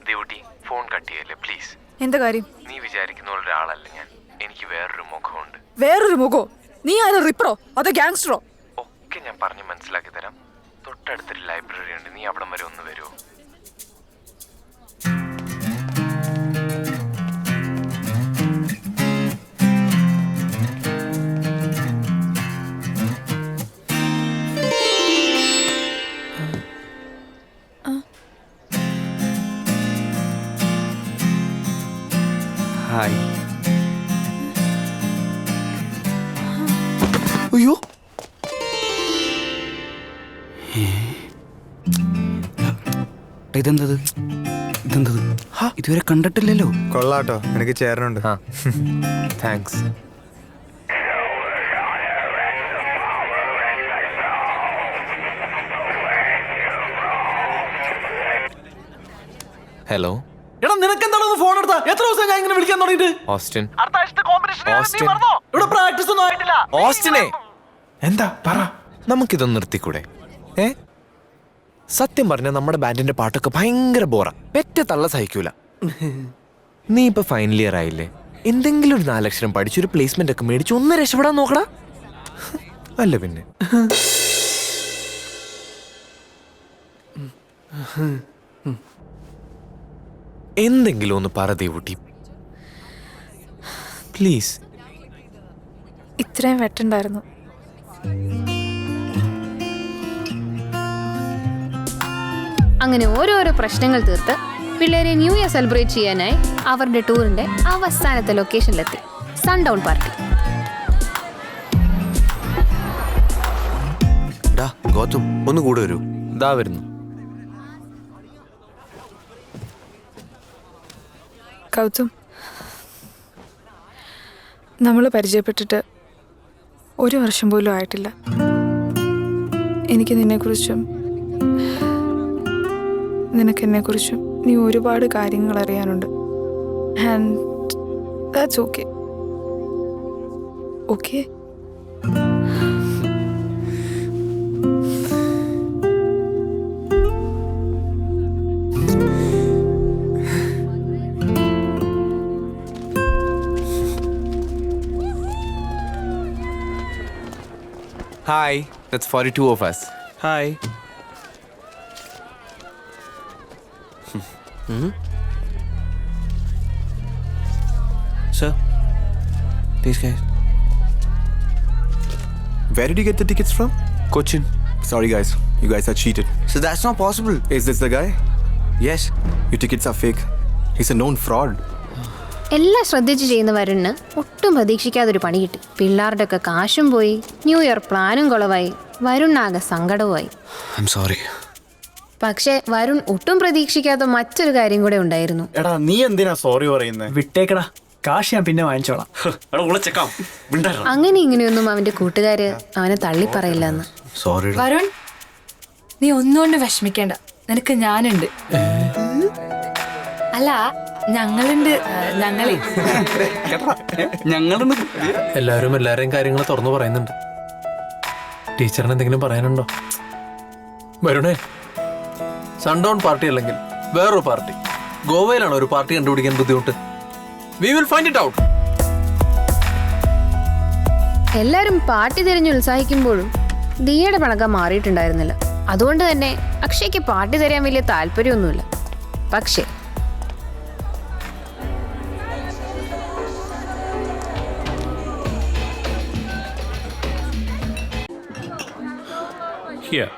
Devutty phone cut ചെയ്യല്ലേ please. എന്താ കാര്യം? നീ വിചാരിക്കുന്ന ഒരാളല്ല ഞാൻ. എനിക്ക് വേറൊരു മുഖമുണ്ട്. വേറൊരു മുഖോ? നീ ആരാ, റിപ്പറോ അതോ ഗാങ്സ്റ്ററോ? ഒക്കെ ഞാൻ പറഞ്ഞ് മനസ്സിലാക്കി തരാം. തൊട്ടടുത്തൊരു ലൈബ്രറി ഉണ്ട്, നീ അവിടം വരെ ഒന്ന് വരുമോ? ഹായ്. അയ്യോ, ഇതെന്തത്? ഇതുവരെ കണ്ടിട്ടില്ലല്ലോ. കൊള്ളാട്ടോ, എനിക്ക് ചേരണുണ്ട്. താങ്ക്സ്. ഹലോ. എടാ, നിനക്ക് എന്താണ് ഫോൺ എടുത്താ? എത്ര ദിവസം ഞാൻ ഇങ്ങനെ വിളിക്കാൻ തുടങ്ങിയിട്ട്? ഓസ്റ്റിൻ. ഇവിടെ പ്രാക്ടീസ് ഒന്നും ആയിട്ടില്ല. ഓസ്റ്റിനെ, എന്താ പറ? നമുക്കിതൊന്ന് നിർത്തിക്കൂടെ? സത്യം പറഞ്ഞ നമ്മുടെ ബാൻഡിന്റെ പാട്ടൊക്കെ ഭയങ്കര ബോറാ. പെറ്റ തള്ള സഹിക്കൂല. നീ ഇപ്പൊ ഫൈനൽ ഇയർ ആയില്ലേ? എന്തെങ്കിലും ഒരു 4 അക്ഷരം പഠിച്ചൊരു പ്ലേസ്മെന്റ് ഒക്കെ മേടിച്ച് ഒന്ന് രക്ഷപ്പെടാൻ നോക്കടാ. അല്ല പിന്നെ എന്തെങ്കിലും ഒന്ന് പറ ദേവുട്ടി പ്ലീസ്. ഇത്രയും വെട്ടുണ്ടായിരുന്നു. അങ്ങനെ ഓരോരോ പ്രശ്നങ്ങൾ തീർത്ത് പിള്ളേരെ ന്യൂ ഇയർ സെലിബ്രേറ്റ് ചെയ്യാനായി അവരുടെ ടൂറിന്റെ അവസാനത്തെ ലൊക്കേഷനിലെത്തി, സൺഡൗൺ പാർട്ടി. ഗൗതം ഒന്ന് കൂടെ വരൂ. ഇതാ വരുന്നു. ഗൗതം, നമ്മൾ പരിചയപ്പെട്ടിട്ട് 1 വർഷം പോലും ആയിട്ടില്ല. എനിക്ക് നിന്നെക്കുറിച്ചും നിനക്കെന്നെക്കുറിച്ചും നീ ഒരുപാട് കാര്യങ്ങൾ അറിയാനുണ്ട്. And that's okay. Okay? Hi, that's 42 of us. Hi. Sir, these guys. Where did you get the tickets from? Cochin. Sorry guys, you guys are cheated. So that's not possible. Is this the guy? Yes. Your tickets are fake. He's a known fraud. എല്ലാം ശ്രദ്ധിച്ച് ചെയ്യുന്ന വരുണിന് ഒട്ടും പ്രതീക്ഷിക്കാതൊരു പണി കിട്ടി. പിള്ളേരുടെ ഒക്കെ കാശും പോയി, ന്യൂ ഇയർ പ്ലാനും കുളവായി, വരുണാകെ സങ്കടവുമായി. I'm sorry. പക്ഷേ വരുൺ ഒട്ടും പ്രതീക്ഷിക്കാത്ത മറ്റൊരു കാര്യം കൂടെ ഉണ്ടായിരുന്നു. എടാ, നീ എന്തിനാ സോറി പറയുന്നത്? വിട്ടേക്കടാ, കാശ് ഞാൻ പിന്നെ വാങ്ങിച്ചോളാം. അങ്ങനെ ഇങ്ങനെയൊന്നും അവന്റെ കൂട്ടുകാര് അവനെ തള്ളിപ്പറയില്ല എന്ന്. Sorry. വരുൺ, നീ ഒന്നുകൊണ്ട് വിഷമിക്കേണ്ട, നിനക്ക് ഞാനുണ്ട്. അല്ല, ഞങ്ങളുണ്ട്. ഞങ്ങളുണ്ട്. എല്ലാവരും എല്ലാവരെയും കാര്യങ്ങൾ തുറന്നു പറയുന്നുണ്ട്. ടീച്ചറിന് എന്തെങ്കിലും പറയാനുണ്ടോ? വരുണേ, സൺഡൗൺ പാർട്ടി അല്ലെങ്കിൽ വേറൊരു പാർട്ടി. ഗോവയിലാണ് ഒരു പാർട്ടി കണ്ടുപിടിക്കാൻ ബുദ്ധിമുട്ട്. We will find it out. എല്ലാരും പാർട്ടി തിരഞ്ഞ് ഉത്സാഹിക്കുമ്പോഴും ദിയയുടെ പണക്കം മാറിയിട്ടുണ്ടായിരുന്നില്ല. അതുകൊണ്ട് തന്നെ അക്ഷയ്ക്ക് പാർട്ടി തരാൻ വലിയ താല്പര്യമൊന്നുമില്ല. പക്ഷേ Here.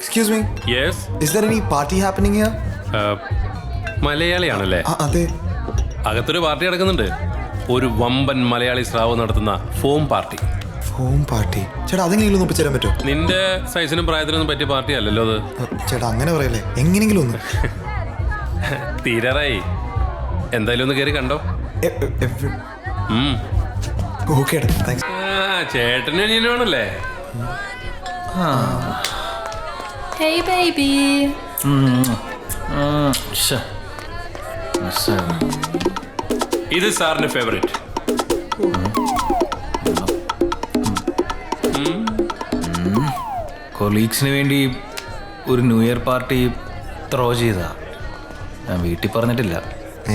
Excuse me. Yes. Is there any party happening here? മലയാളിയാണല്ലേ? അതെ. അകത്തൊരു പാർട്ടി നടക്കുന്നുണ്ട്. ഒരു വമ്പൻ മലയാളി സ്രാവ് നടത്തുന്ന ഫോം പാർട്ടി. Form party? ചേട്ടാ, അതെങ്ങനെയെങ്കിലും ഒന്ന് ഒപ്പിച്ചു തരാൻ പറ്റുമോ? നിന്റെ സൈസിനും പ്രായത്തിനൊന്നും പറ്റിയ പാർട്ടി അല്ലല്ലോ അത്. ചേട്ടാ, അങ്ങനെ പറയല്ലേ, എങ്ങനെയെങ്കിലും ഒന്ന്. തീരാറായി. എന്തായാലും ഒന്ന് കയറി കണ്ടോ. Okay, thanks. ചേട്ടനും അനിയനുമാണല്ലേ? Hey baby. ഇത് സാറിന്റെ ഫേവറേറ്റ്. കൊളീഗ്സിന് വേണ്ടി ഒരു ന്യൂ ഇയർ പാർട്ടി ത്രോ ചെയ്താ. ഞാൻ വീട്ടിൽ പറഞ്ഞിട്ടില്ല.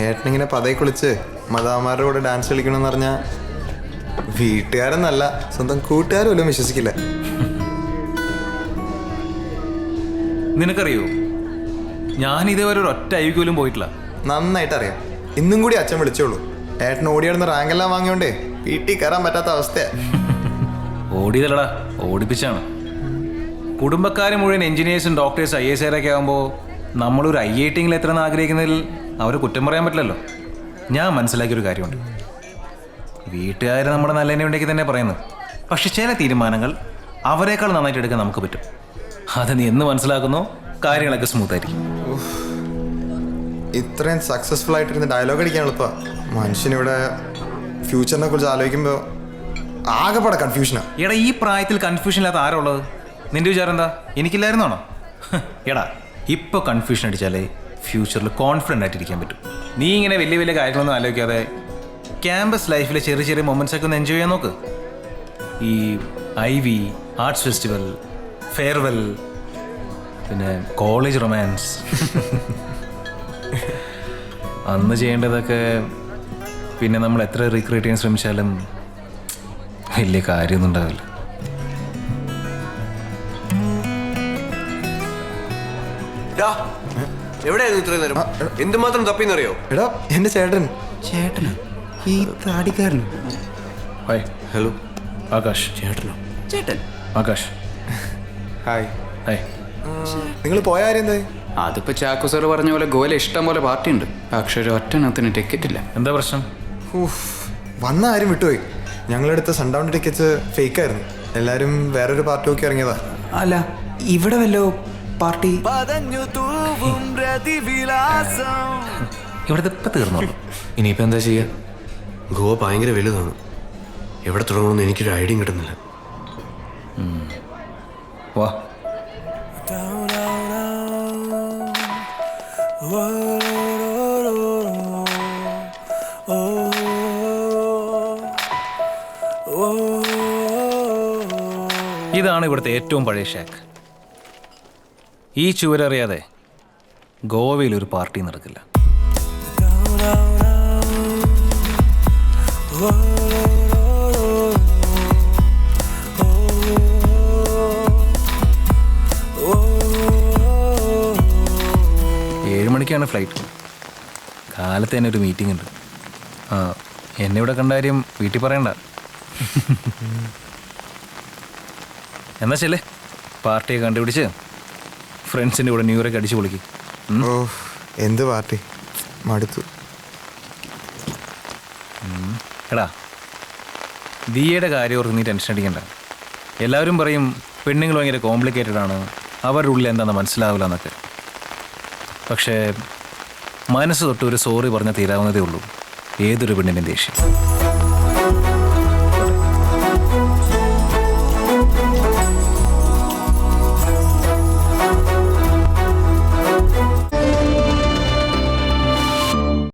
ഏട്ടനിങ്ങനെ പതയെ കുളിച്ച് മതാമാരുടെ കൂടെ ഡാൻസ് കളിക്കണമെന്ന് പറഞ്ഞാൽ വീട്ടുകാരെന്നല്ല സ്വന്തം കൂട്ടുകാരും പോലും വിശ്വസിക്കില്ല. നിനക്കറിയോ, ഞാൻ ഇതുവരെ ഒരു ഒറ്റ ഐക്യ പോലും പോയിട്ടില്ല. നന്നായിട്ട് അറിയാം. ഇന്നും കൂടി അച്ഛൻ വിളിച്ചോളൂ. ഏട്ടൻ ഓടിയാടുന്ന റാങ്കെല്ലാം വാങ്ങിയോണ്ടേ വീട്ടിൽ കയറാൻ പറ്റാത്ത അവസ്ഥയാ. ഓടിയതല്ലടാ, ഓടിപ്പിച്ചാണ്. കുടുംബക്കാർ മുഴുവൻ എഞ്ചിനീയേഴ്സും ഡോക്ടേഴ്സും IAS ഒക്കെ ആകുമ്പോൾ നമ്മളൊരു IIT-യിൽ എത്തണമെന്ന് ആഗ്രഹിക്കുന്നതിൽ അവരെ കുറ്റം പറയാൻ പറ്റില്ലല്ലോ. ഞാൻ മനസ്സിലാക്കിയൊരു കാര്യമുണ്ട്, വീട്ടുകാർ നമ്മുടെ നല്ലതിന് വേണ്ടിയൊക്കെ തന്നെ പറയുന്നു. പക്ഷെ ചില തീരുമാനങ്ങൾ അവരെക്കാൾ നന്നായിട്ട് എടുക്കാൻ നമുക്ക് പറ്റും. അത് നീ എന്ന് മനസ്സിലാക്കുന്നോ കാര്യങ്ങളൊക്കെ സ്മൂത്തായിരിക്കും. ഇത്രയും സക്സസ്ഫുൾ ആയിട്ടിരുന്ന് ഡയലോഗ് അടിക്കാൻ എളുപ്പമാണ്. മനുഷ്യനിവിടെ ഫ്യൂച്ചറിനെ കുറിച്ച് ആലോചിക്കുമ്പോൾ ആകെപ്പാടെ കൺഫ്യൂഷനാണ്. എടാ, ഈ പ്രായത്തിൽ കൺഫ്യൂഷൻ ഇല്ലാത്ത ആരാ ഉള്ളത്? നിന്റെ വിചാരം എന്താ, എനിക്കില്ലായിരുന്നാണോ? എടാ, ഇപ്പോൾ കൺഫ്യൂഷൻ അടിച്ചാലേ ഫ്യൂച്ചറിൽ കോൺഫിഡൻ്റ് ആയിട്ടിരിക്കാൻ പറ്റും. നീ ഇങ്ങനെ വലിയ വലിയ കാര്യങ്ങളൊന്നും ആലോചിക്കാതെ ക്യാമ്പസ് ലൈഫിലെ ചെറിയ ചെറിയ മൊമെൻറ്റ്സ് ഒക്കെ ഒന്ന് എൻജോയ് ചെയ്യാൻ നോക്ക്. ഈ IV, ആർട്സ് ഫെസ്റ്റിവൽ, ഫെയർവെൽ, പിന്നെ കോളേജ് റൊമാൻസ്, അന്ന് ചെയ്യേണ്ടതൊക്കെ പിന്നെ നമ്മൾ എത്ര റീക്രിയേറ്റ് ചെയ്യാൻ ശ്രമിച്ചാലും വലിയ കാര്യമൊന്നും ഉണ്ടാവില്ല. എവിടെയായിരുന്നു ഇത്രയും നേരം? എന്തുമാത്രം തപ്പിന്നറിയോ? എടാ, എൻ്റെ ചേട്ടൻ. ചേട്ടനോ? ഈ താടിക്കാരനോ? ഹായ്. ഹലോ. ആകാശ്. ചേട്ടനോ? ചേട്ടൻ ആകാശ്. ഹായ്. ഹായ്. നിങ്ങൾ പോയ കാര്യം എന്തായി? അതിപ്പോ ചാക്കോ സാർ പറഞ്ഞ പോലെ ഗോവയിൽ ഇഷ്ടം പോലെ പാർട്ടി ഉണ്ട്. പക്ഷെ ഒരു ഒറ്റനത്തിന് ടിക്കറ്റ് ഇല്ല. എന്താ പ്രശ്നം? വന്ന ആരും വിട്ടുപോയി. ഞങ്ങളെടുത്ത സൺഡൗൺ ടിക്കറ്റ്സ് ഫേക്ക് ആയിരുന്നു. എല്ലാവരും വേറൊരു പാർട്ടി നോക്കി ഇറങ്ങിയതാ. അല്ല, ഇവിടെ വല്ലോ പാർട്ടി? ഇവിടുത്തെ ഇപ്പം തീർന്നുള്ളൂ. ഇനിയിപ്പോൾ എന്താ ചെയ്യുക? ഗോവ ഭയങ്കര വലുതാണ്. എവിടെ തുടങ്ങണമെന്ന് എനിക്കൊരു ഐഡിയ കിട്ടുന്നില്ല. വാ. ഇതാണ് ഇവിടുത്തെ ഏറ്റവും പഴയ ഷാക്ക്. ഈ ചുവരറിയാതെ ഗോവയിൽ ഒരു പാർട്ടി നടക്കില്ല. മണിക്കാണ് ഫ്ലൈറ്റ്. കാലത്ത് തന്നെ ഒരു മീറ്റിംഗ് ഉണ്ട്. എന്നെ ഇവിടെ കണ്ട കാര്യം വീട്ടിൽ പറയണ്ട. എന്നാ ചെല്ലേ, പാർട്ടിയെ കണ്ടുപിടിച്ച് ഫ്രണ്ട്സിൻ്റെ കൂടെ ന്യൂ ഇയറൊക്കെ അടിച്ചു പൊളിക്കും. ഓ, എന്ത് പാർട്ടി, മടുത്തു. എടാ, ദിയയുടെ കാര്യം ഓർത്ത് നീ ടെൻഷൻ അടിക്കണ്ട. എല്ലാവരും പറയും പെണ്ണുങ്ങൾ ഭയങ്കര കോംപ്ലിക്കേറ്റഡ് ആണ്, അവരുടെ ഉള്ളിൽ എന്താണെന്ന് മനസ്സിലാവില്ല എന്നൊക്കെ. പക്ഷേ മനസ്സ് തൊട്ട് ഒരു സോറി പറഞ്ഞാൽ തീരാവുന്നതേ ഉള്ളൂ ഏതൊരു പെണ്ണിൻ്റെയും ദേഷ്യം.